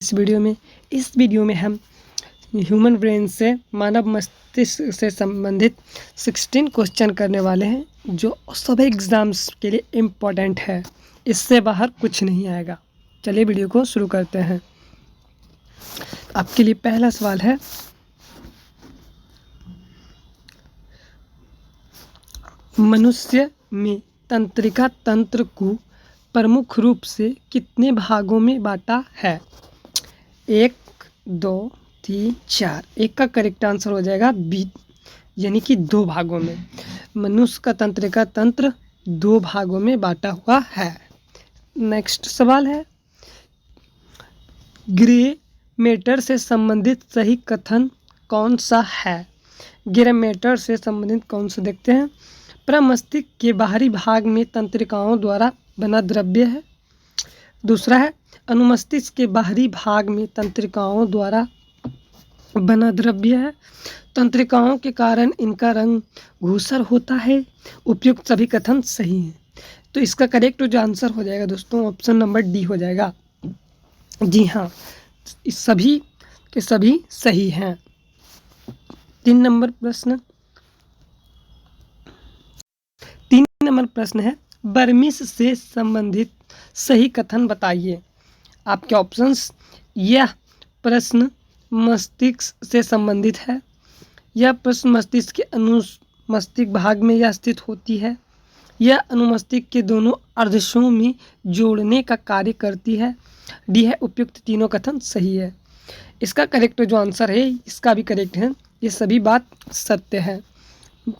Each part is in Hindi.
इस वीडियो में हम ह्यूमन ब्रेन से मानव मस्तिष्क से संबंधित 16 क्वेश्चन करने वाले हैं, जो सभी एग्ज़ाम्स के लिए इम्पोर्टेंट है। इससे बाहर कुछ नहीं आएगा। चलिए वीडियो को शुरू करते हैं। आपके लिए पहला सवाल है, मनुष्य में तंत्रिका तंत्र को प्रमुख रूप से कितने भागों में बांटा है? 1, 2, 3, 4। एक का करेक्ट आंसर हो जाएगा बी, यानी कि 2 भागों में। मनुष्य का तंत्रिका तंत्र 2 भागों में बांटा हुआ है। नेक्स्ट सवाल है, ग्रे मैटर से संबंधित सही कथन कौन सा है? ग्रे मैटर से संबंधित कौन सा देखते हैं। प्रमस्तिष्क के बाहरी भाग में तंत्रिकाओं द्वारा बना द्रव्य है। दूसरा है, अनुमस्तिष्क के बाहरी भाग में तंत्रिकाओं द्वारा बना द्रव्य है। तंत्रिकाओं के कारण इनका रंग धूसर होता है। उपयुक्त सभी कथन सही हैं। तो इसका करेक्ट जो आंसर हो जाएगा दोस्तों, ऑप्शन नंबर डी हो जाएगा। जी हाँ, इस सभी के सभी सही हैं। 3 नंबर प्रश्न है, बर्मिस से संबंधित सही कथन बताइए। आपके ऑप्शंस, यह प्रश्न मस्तिष्क से संबंधित है, यह प्रश्न मस्तिष्क के अनुमस्तिष्क भाग में यह स्थित होती है, यह अनुमस्तिष्क के दोनों अर्धशों में जोड़ने का कार्य करती है, डी है उपयुक्त तीनों कथन सही है। इसका करेक्ट जो आंसर है, इसका भी करेक्ट है। ये सभी बात सत्य है।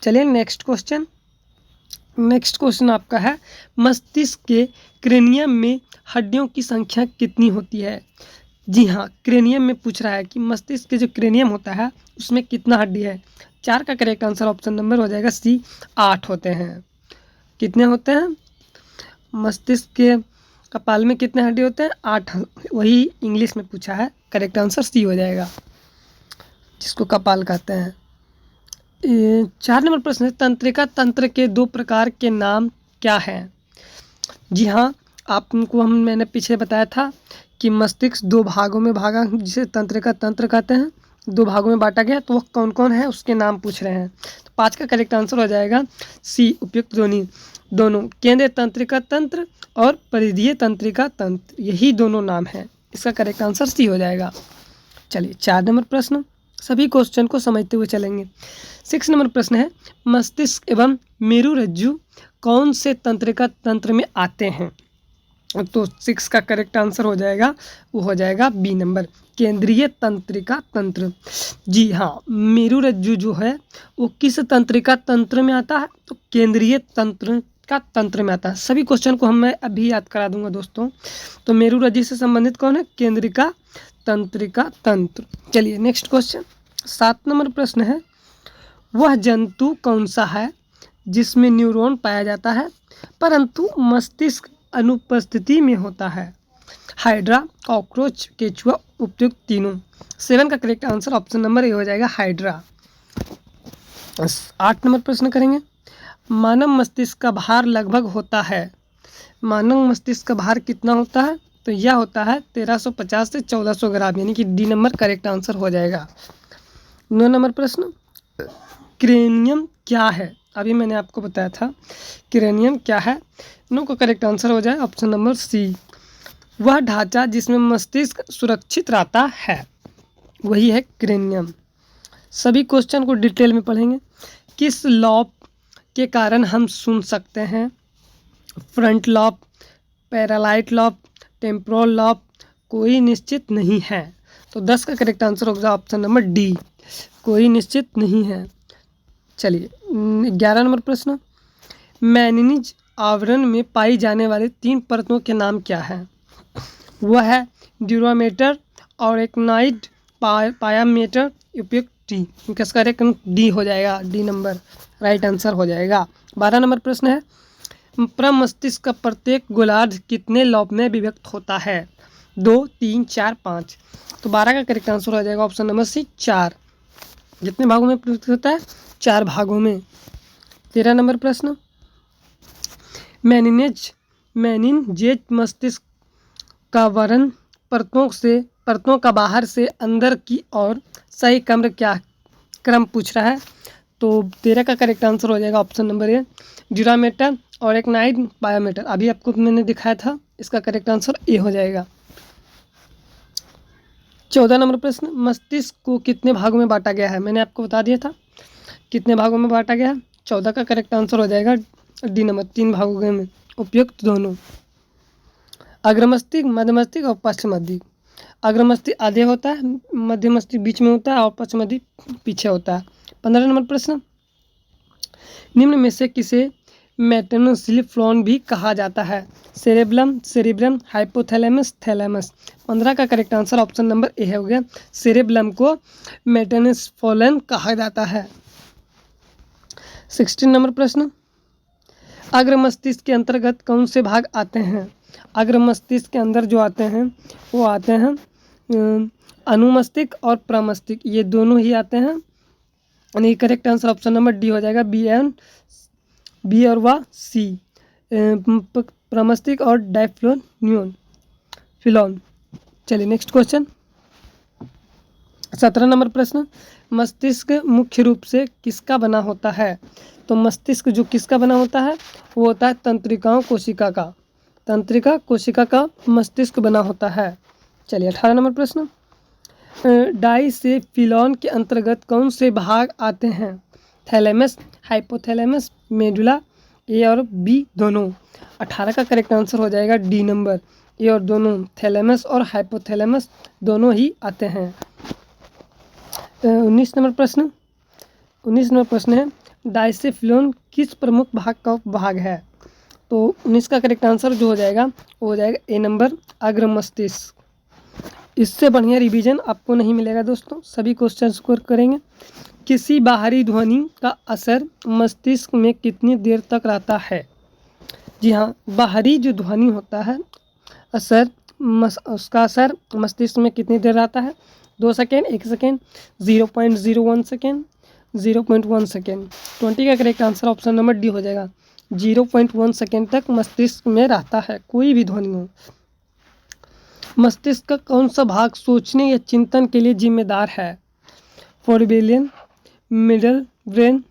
चलिए नेक्स्ट क्वेश्चन आपका है, मस्तिष्क के क्रेनियम में हड्डियों की संख्या कितनी होती है? जी हाँ, क्रेनियम में पूछ रहा है कि मस्तिष्क के जो क्रेनियम होता है उसमें कितना हड्डी है। 4 का करेक्ट आंसर ऑप्शन नंबर हो जाएगा सी, 8 होते हैं। कितने होते हैं? मस्तिष्क के कपाल में कितने हड्डी होते हैं? 8। वही इंग्लिश में पूछा है, करेक्ट आंसर सी हो जाएगा, जिसको कपाल कहते हैं। 4 नंबर प्रश्न है, तंत्रिका तंत्र के 2 प्रकार के नाम क्या हैं? जी हाँ, आपको मैंने पीछे बताया था कि मस्तिष्क 2 भागों में भागा, जिसे तंत्रिका तंत्र कहते हैं। 2 भागों में बांटा गया, तो वह कौन कौन है उसके नाम पूछ रहे हैं। तो 5 का करेक्ट आंसर हो जाएगा सी, उपयुक्त दोनों केंद्रीय तंत्रिका तंत्र और परिधीय तंत्रिका तंत्र, यही दोनों नाम हैं। इसका करेक्ट आंसर सी हो जाएगा। चलिए 4 नंबर प्रश्न, सभी क्वेश्चन को समझते हुए चलेंगे। 6 नंबर प्रश्न है, मस्तिष्क एवं मेरुरज्जु कौन से तंत्रिका तंत्र में आते हैं? तो 6 का करेक्ट आंसर हो जाएगा, वो हो जाएगा बी नंबर, केंद्रीय तंत्रिका तंत्र। जी हाँ, मेरुरज्जु जो है वो किस तंत्रिका तंत्र में आता है? तो केंद्रीय तंत्रिका तंत्र में आता है। सभी क्वेश्चन को मैं अभी याद करा दूंगा दोस्तों। तो मेरुरज्जु से संबंधित कौन है? केंद्रिका तंत्रिका तंत्र। चलिए नेक्स्ट क्वेश्चन, 7 नंबर प्रश्न है, वह जंतु कौन सा है जिसमें न्यूरॉन पाया जाता है परंतु मस्तिष्क अनुपस्थिति में होता है? हाइड्रा, कॉकरोच, केचुआ, उपयुक्त तीनों। 7 का correct answer option number A हो जाएगा, हाइड्रा। 8 नंबर प्रश्न करेंगे, मानव मस्तिष्क का भार लगभग होता है। मानव मस्तिष्क का भार कितना होता है? तो यह होता है 1350 से 1400 ग्राम, यानी कि डी नंबर करेक्ट आंसर हो जाएगा। 9 नंबर प्रश्न, क्रेनियम क्या है? अभी मैंने आपको बताया था क्रेनियम क्या है। 9 का करेक्ट आंसर हो जाए ऑप्शन नंबर सी, वह ढांचा जिसमें मस्तिष्क सुरक्षित रहता है, वही है क्रेनियम। सभी क्वेश्चन को डिटेल में पढ़ेंगे। किस लॉब के कारण हम सुन सकते हैं? Front lobe, parietal lobe, temporal lobe, कोई निश्चित नहीं है। तो 10 का करेक्ट आंसर होगा ऑप्शन नंबर डी, कोई निश्चित नहीं है। चलिए 11 नंबर प्रश्न, मैंगनीज आवरण में पाई जाने वाली 3 परतों के नाम क्या है? वह है ड्यूरामीटर और एक्नाइड पायामीटर, उपयुक्त डी। इसका करेक्ट डी हो जाएगा, डी नंबर राइट आंसर हो जाएगा। 12 नंबर प्रश्न है, प्रमस्तिष्क का प्रत्येक गोलार्ध कितने लॉब में विभक्त होता है? 2, 3, 4, 5। तो 12 का करेक्ट आंसर हो जाएगा ऑप्शन नंबर सी, 4। कितने भागों में विभक्त होता है? 4 भागों में। 13 नंबर प्रश्न, मेनिनजेज मस्तिष्क का वर्णन परतों का बाहर से अंदर की ओर सही क्रम पूछ रहा है। तो 13 का करेक्ट आंसर हो जाएगा ऑप्शन नंबर ए, ड्यूरामीटर और एक नाइट बायोमीटर। अभी आपको मैंने दिखाया था, इसका करेक्ट आंसर ए हो जाएगा। 14 नंबर प्रश्न, मस्तिष्क को कितने भागों में बांटा गया है? मैंने आपको बता दिया था कितने भागों में बांटा गया है। 14 का करेक्ट आंसर हो जाएगा डी नंबर, 3 भागों में उपयुक्त दोनों, अग्रमस्तिष्क, मध्यमस्तिष्क और पश्चमस्तिष्क। अग्रमस्तिष्क आधे होता है, मध्यमस्तिष्क बीच में होता है और पश्चमस्तिष्क पीछे होता है। 15 नंबर प्रश्न, निम्न में से किसे मेटेनोसिलिफ्लॉन भी कहा जाता है? Cerebrum, hypothalamus, thalamus. 15 का correct answer option number A हो गया, सेरेब्रम को मेटेनोसिलिफ्लॉन कहा जाता है। 16 नंबर प्रश्न, अग्र मस्तिष्क के अंतर्गत कौन से भाग आते हैं? अग्र मस्तिष्क के अंदर जो आते हैं वो आते हैं अनुमस्तिष्क और प्रमस्तिष्क, ये दोनों ही आते हैं। यानी correct answer option number D हो जाएगा, बी और वा सी, प्रमस्तिष्क और फिलॉन। चलिए नेक्स्ट क्वेश्चन, 17 नंबर प्रश्न, मस्तिष्क मुख्य रूप से किसका बना होता है? तो मस्तिष्क जो किसका बना होता है वो होता है तंत्रिका कोशिका का मस्तिष्क बना होता है। चलिए 18 नंबर प्रश्न, डाइसेफिलॉन के अंतर्गत कौन से भाग आते हैं? थैलेमस, हाइपोथैलेमस, मेडुला, ए और बी दोनों। 18 का करेक्ट आंसर हो जाएगा डी नंबर, ए और दोनों, थैलेमस और हाइपोथैलेमस दोनों ही आते हैं। 19 नंबर प्रश्न है, डाइसेफिलॉन किस प्रमुख भाग का भाग है? तो 19 का करेक्ट आंसर जो हो जाएगा वो हो जाएगा ए नंबर, अग्र मस्तिष्क। इससे बढ़िया रिवीजन आपको नहीं मिलेगा दोस्तों, सभी क्वेश्चन स्कोर करेंगे। किसी बाहरी ध्वनि का असर मस्तिष्क में कितनी देर तक रहता है? जी हाँ, बाहरी जो ध्वनि होता है उसका असर मस्तिष्क में कितनी देर रहता है? 2 सेकेंड, 1 सेकेंड, 0.01 सेकेंड, 0.1 सेकेंड। 20 का correct answer option number D हो जाएगा, 0.1 सेकेंड तक मस्तिष्क में रहता है कोई भी ध्वनि हो। मस्तिष्क का कौन सा भाग सोचने या चिंतन के लिए जिम्मेदार है? फोरबेलियन, मिडल ब्रेन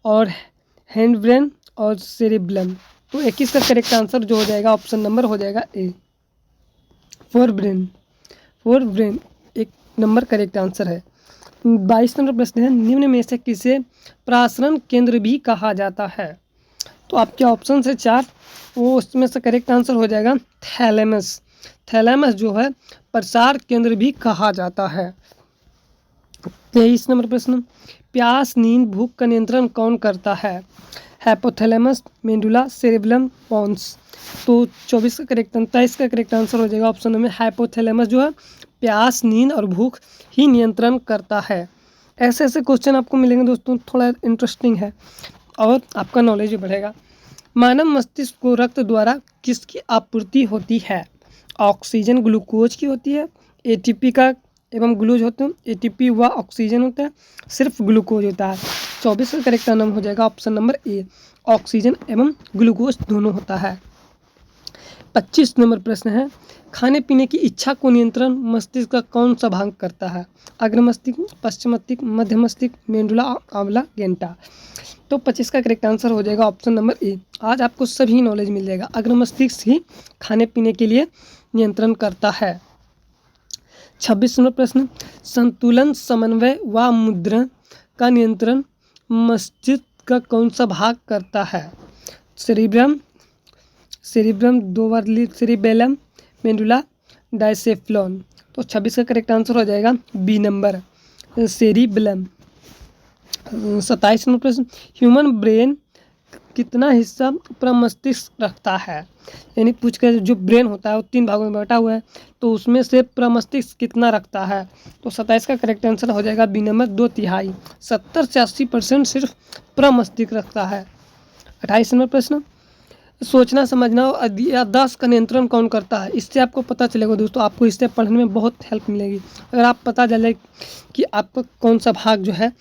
और हैंड ब्रेन और सेरिब्रम। तो 21 का करेक्ट आंसर जो हो जाएगा ऑप्शन नंबर हो जाएगा A, four brain 1 number correct answer है। 22 नंबर प्रश्न है, निम्न में से किसे प्रसारण केंद्र भी कहा जाता है? तो आपके ऑप्शन से 4, वो उसमें से करेक्ट आंसर हो जाएगा थैलेमस जो है प्रसार केंद्र भी कहा जाता है। 23 नंबर प्रश्न, प्यास, नींद, भूख का नियंत्रण कौन करता है? Hypothalamus, medulla, cerebrum, pons. तो 23 का करेक्ट आंसर हो जाएगा ऑप्शन में हाइपोथैलेमस जो है प्यास, नींद और भूख ही नियंत्रण करता है। ऐसे क्वेश्चन आपको मिलेंगे दोस्तों, थोड़ा इंटरेस्टिंग है और आपका नॉलेज भी बढ़ेगा। मानव मस्तिष्क को रक्त द्वारा किसकी आपूर्ति होती है? ऑक्सीजन, ग्लूकोज की होती है, एटीपी का एवं ग्लूकोज होते हैं, एटीपी व ऑक्सीजन होता है, सिर्फ ग्लूकोज होता है। 24 का करेक्ट नाम हो जाएगा ऑप्शन नंबर ए, ऑक्सीजन एवं ग्लूकोज दोनों होता है। 25 नंबर प्रश्न है, खाने पीने की इच्छा को नियंत्रण मस्तिष्क का कौन सा भाग करता है? अग्र मस्तिष्क, पश्चिम मस्तिष्क, मध्य मस्तिष्क, मेडुला, आंवला, गेंटा। तो 25 का करेक्ट आंसर हो जाएगा ऑप्शन नंबर ए। आज आपको सभी नॉलेज मिल जाएगा, अग्र मस्तिष्क ही खाने पीने के लिए नियंत्रण करता है। 26 नंबर प्रश्न, संतुलन, समन्वय व मुद्रण का नियंत्रण मस्तिष्क का कौन सा भाग करता है? Cerebrum, cerebellum, medulla, diencephalon. तो 26 का करेक्ट आंसर हो जाएगा बी नंबर, सेरिबेलम। 27 नंबर प्रश्न, ह्यूमन ब्रेन कितना हिस्सा प्रमस्तिष्क रखता है? यानी पूछ कर जो ब्रेन होता है वो 3 भागों में बांटा हुआ है, तो उसमें से प्रमस्तिष्क कितना रखता है? तो 27 का करेक्ट आंसर हो जाएगा बी नंबर, 2/3, 70 से 80% सिर्फ प्रमस्तिष्क रखता है। 28 नंबर प्रश्न, सोचना, समझना और याददाश्त का नियंत्रण कौन करता है? इससे आपको पता चलेगा दोस्तों, आपको इससे पढ़ने में बहुत हेल्प मिलेगी। अगर आप पता चले कि आपका कौन सा भाग जो है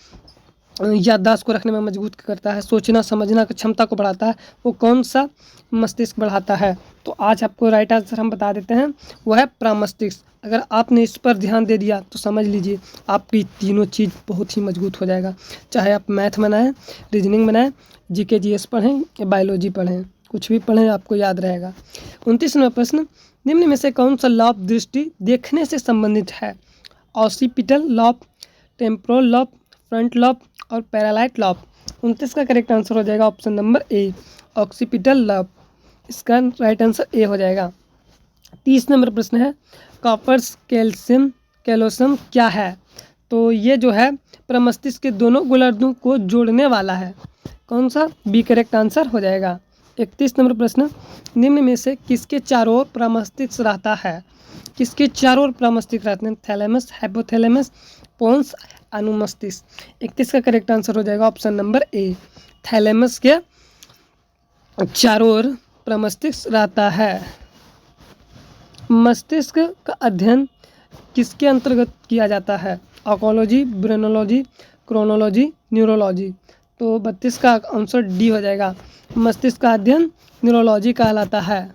याददाश्त को रखने में मजबूत करता है, सोचना समझना की क्षमता को बढ़ाता है, वो कौन सा मस्तिष्क बढ़ाता है? तो आज आपको राइट आंसर हम बता देते हैं, वो है प्रमस्तिष्क। अगर आपने इस पर ध्यान दे दिया तो समझ लीजिए आपकी तीनों चीज़ बहुत ही मजबूत हो जाएगा। चाहे आप मैथ बनाएं, रीजनिंग बनाएं, जीके जीएस पढ़ें या बायोलॉजी पढ़ें, कुछ भी पढ़ें आपको याद रहेगा। 29वां प्रश्न, निम्न में से कौन सा लॉब दृष्टि देखने से संबंधित है? Occipital lobe, temporal lobe, front lobe और पैरालाइट लॉब। 29 का करेक्ट आंसर हो जाएगा option number A, occipital lobe. इसका राइट आंसर ए हो जाएगा। 30 नंबर प्रश्न है, कॉपर्स कैल्शियम कैल्शियम क्या है? तो ये जो है प्रमस्तिष्क के दोनों गोलार्धों को जोड़ने वाला है। कौन सा? बी करेक्ट आंसर हो जाएगा। 31 नंबर प्रश्न, निम्न में से किसके चारों ओर प्रमस्तिष्क रहता है? किसके चारों ओर प्रमस्तिष्क रहते हैं? Thalamus, hypothalamus, पोन्स, अनुमस्तिष्क। 31 का करेक्ट आंसर हो जाएगा ऑप्शन नंबर ए, थैलेमस के चारों ओर प्रमस्तिष्क रहता है। मस्तिष्क का अध्ययन किसके अंतर्गत किया जाता है? ऑकोलॉजी, ब्रेनोलॉजी, क्रोनोलॉजी, न्यूरोलॉजी। तो 32 का आंसर डी हो जाएगा, मस्तिष्क का अध्ययन न्यूरोलॉजी कहलाता है।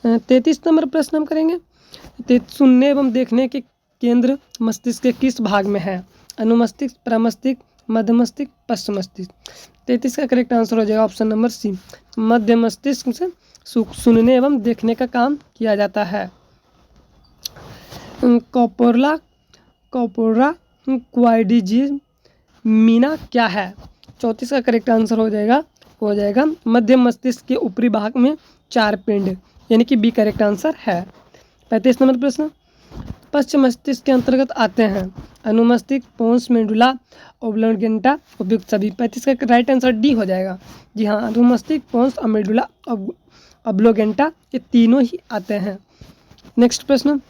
33 नंबर प्रश्न हम करेंगे, सुनने एवं देखने के केंद्र मस्तिष्क के किस भाग में है? अनुमस्तिष्क, प्रमस्तिष्क, मध्य मस्तिष्क, पश्च मस्तिष्क। 33 का करेक्ट आंसर हो जाएगा ऑप्शन नंबर सी, मध्य मस्तिष्क से सुनने एवं देखने का काम किया जाता है। कॉपोरा क्वाड्रिजीमिना क्या है? 34 का करेक्ट आंसर हो जाएगा मध्य मस्तिष्क के ऊपरी भाग में 4 पिंड, यानी कि बी करेक्ट आंसर है। 35 नंबर प्रश्न, पश्चिम मस्तिष्क के अंतर्गत आते हैं अनुमस्तिष्क, पोन्स, मेडुला, ओब्लोंगेटा, उपयुक्त सभी। 35 का राइट आंसर डी हो जाएगा। जी हाँ, अनुमस्तिष्क, पोन्स और मेडुला, ओब्लोंगेटा ये तीनों ही आते हैं। नेक्स्ट प्रश्न,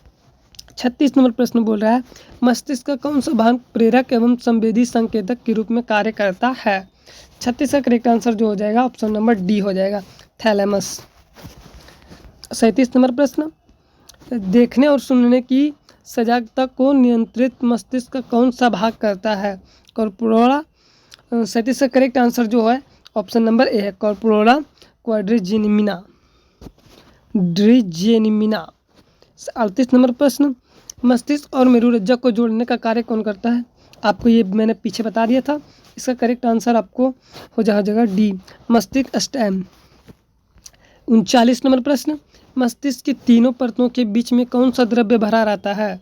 36 नंबर प्रश्न बोल रहा है, मस्तिष्क का कौन सा भाग प्रेरक एवं संवेदी संकेतक के रूप में कार्य करता है? 36 का करेक्ट आंसर जो हो जाएगा ऑप्शन नंबर डी हो जाएगा, थैलेमस। 37 नंबर प्रश्न, देखने और सुनने की सजगता को नियंत्रित मस्तिष्क का कौन सा भाग करता है? कॉर्पोरा। 37 का करेक्ट आंसर जो है ऑप्शन नंबर ए है, कॉर्पोरा क्वाड्रिजीमिना। 38 नंबर प्रश्न, मस्तिष्क और मेरुरज्जा को जोड़ने का कार्य कौन करता है? आपको ये मैंने पीछे बता दिया था, इसका करेक्ट आंसर आपको हो जाएगा डी, मस्तिष्क स्टेम। 39 नंबर प्रश्न, मस्तिष्क की तीनों परतों के बीच में कौन सा द्रव्य भरा रहता है?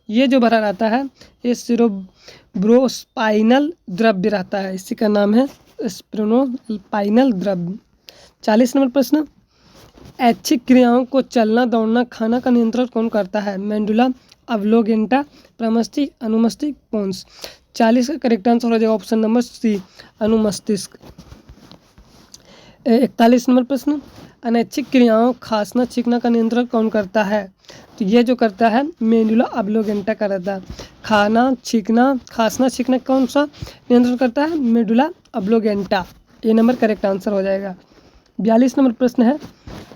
ये जो भरा रहता है ये सेरेब्रोस्पाइनल द्रव्य रहता है, इसी का नाम है स्प्रेनोस्पाइनल द्रव्य। 40 नंबर प्रश्न, ऐच्छिक क्रियाओं को चलना, दौड़ना, खाना का नियंत्रण कौन करता है? Medulla, oblongata, प्रमस्तिष्क, अनुमस्तिष्क, पोन्स। 40 का करेक्ट आंसर हो जाएगा ऑप्शन नंबर सी, अनुमस्तिष्क। 41 नंबर प्रश्न, अनैच्छिक क्रियाओं खांसना छींकना का नियंत्रण कौन करता है? तो ये जो करता है मेडुला ओब्लोंगेटा का रहता है। खाना छींकना, खांसना छींकना कौन सा नियंत्रण करता है? Medulla oblongata. A number correct answer हो जाएगा। 42 नंबर प्रश्न है,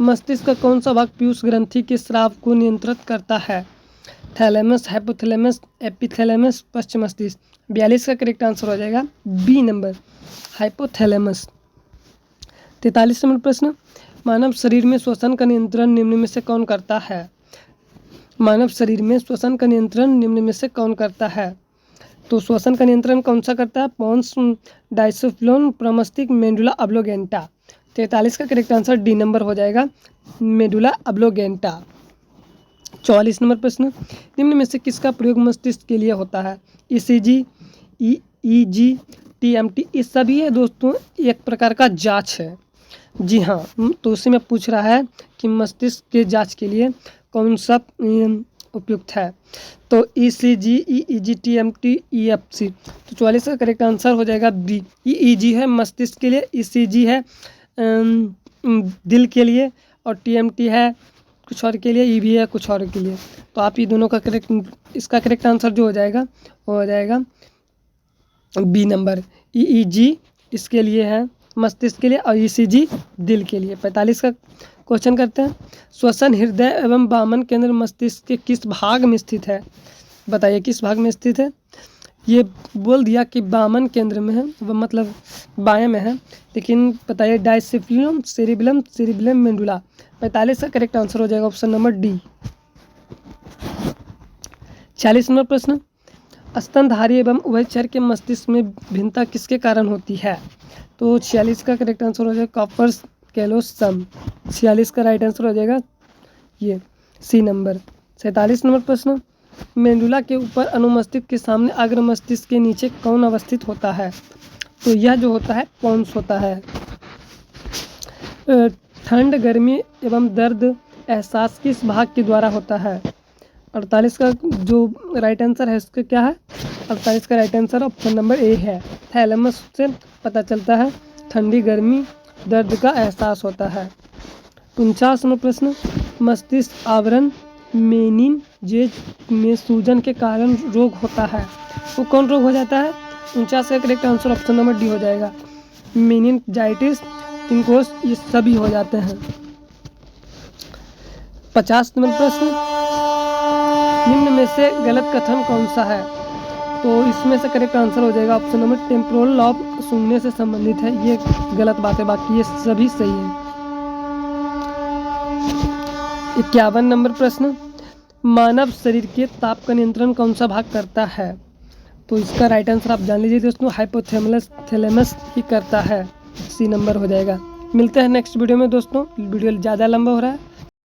मस्तिष्क का कौन सा भाग पीयूष ग्रंथि के स्राव को नियंत्रित करता है? थैलेमस, हाइपोथैलेमस, एपिथैलेमस, पश्च मस्तिष्क। 42 का करेक्ट आंसर हो जाएगा बी नंबर, हाइपोथैलेमस। 43 नंबर प्रश्न, मानव शरीर में श्वसन का नियंत्रण निम्न में से कौन करता है? मानव शरीर में श्वसन का नियंत्रण निम्न में से कौन करता है? तो श्वसन का नियंत्रण कौन सा करता है? पोन्स, डायसोफ्लोन, प्रमस्तिष्क, मेडुला ओब्लोंगेटा। 43 का करेक्ट आंसर डी नंबर हो जाएगा, मेडुला ओब्लोंगेटा। 44 नंबर प्रश्न, निम्न में से किसका प्रयोग मस्तिष्क के लिए होता है? ईसीजी, ईईजी, टीएमटी, ये सभी है दोस्तों एक प्रकार का जांच है। जी हाँ, तो उसी में पूछ रहा है कि मस्तिष्क के जांच के लिए कौन सा उपयुक्त है? तो ईसीजी, ईईजी, टीएमटी, ईएफसी। तो 44 का करेक्ट आंसर हो जाएगा बी, ईईजी है मस्तिष्क के लिए, ईसीजी है दिल के लिए और टीएमटी है कुछ और के लिए, ई भी है कुछ और के लिए। तो आप ये दोनों का इसका करेक्ट आंसर जो हो जाएगा वो हो जाएगा बी नंबर, ईईजी इसके लिए है मस्तिष्क के लिए और ईसीजी दिल के लिए। 45 का क्वेश्चन करते हैं, श्वसन हृदय एवं वामन केंद्र मस्तिष्क के किस भाग में स्थित है? बताइए किस भाग में स्थित है? ये बोल दिया कि वामन केंद्र में है, वह मतलब बाएं में है, लेकिन बताइए डायसिफिलियम सेरिबेलम सेरिबेलम मेडुला। 45 का करेक्ट आंसर हो जाएगा ऑप्शन नंबर डी। 46 नंबर प्रश्न, स्तनधारी एवं उभयचर के मस्तिष्क में भिन्नता किसके कारण होती है? तो 46 का करेक्ट आंसर हो जाएगा कॉपर्स कैलोसम। 46 का राइट आंसर हो जाएगा ये सी नंबर। 47 नंबर प्रश्न, मेडुला के ऊपर अनुमस्तिष्क के सामने अग्र मस्तिष्क के नीचे कौन अवस्थित होता है? तो यह जो होता है पोन्स होता है। ठंड, गर्मी एवं दर्द एहसास किस भाग के द्वारा होता है? 48 का जो राइट आंसर है इसका क्या है? 48 का right answer option number A है। थैलेमस से पता चलता है ठंडी, गर्मी, दर्द का एहसास होता है। 49 नंबर प्रश्न, मस्तिष्क आवरण मेनिनजेज में सूजन के कारण रोग होता है, वो कौन रोग हो जाता है? 49 का correct answer option number D हो जाएगा। मेनिनजाइटिस, तिनकोस, ये सभी हो जाते हैं। 50 नंबर प्रश्न, निम्न में से गलत कथन कौन सा है? तो इसमें से करेक्ट आंसर हो जाएगा ऑप्शन नंबर टेम्पोरल लॉब सुनने से संबंधित है, ये गलत बात है, बाकी ये सभी सही है। 51 नंबर प्रश्न, मानव शरीर के ताप का नियंत्रण कौन सा भाग करता है? तो इसका राइट आंसर आप जान लीजिए दोस्तों, हाइपोथैलेमस थैलेमस ही करता है, सी नंबर हो जाएगा। मिलते हैं नेक्स्ट वीडियो में दोस्तों, वीडियो ज़्यादा लंबा हो रहा है।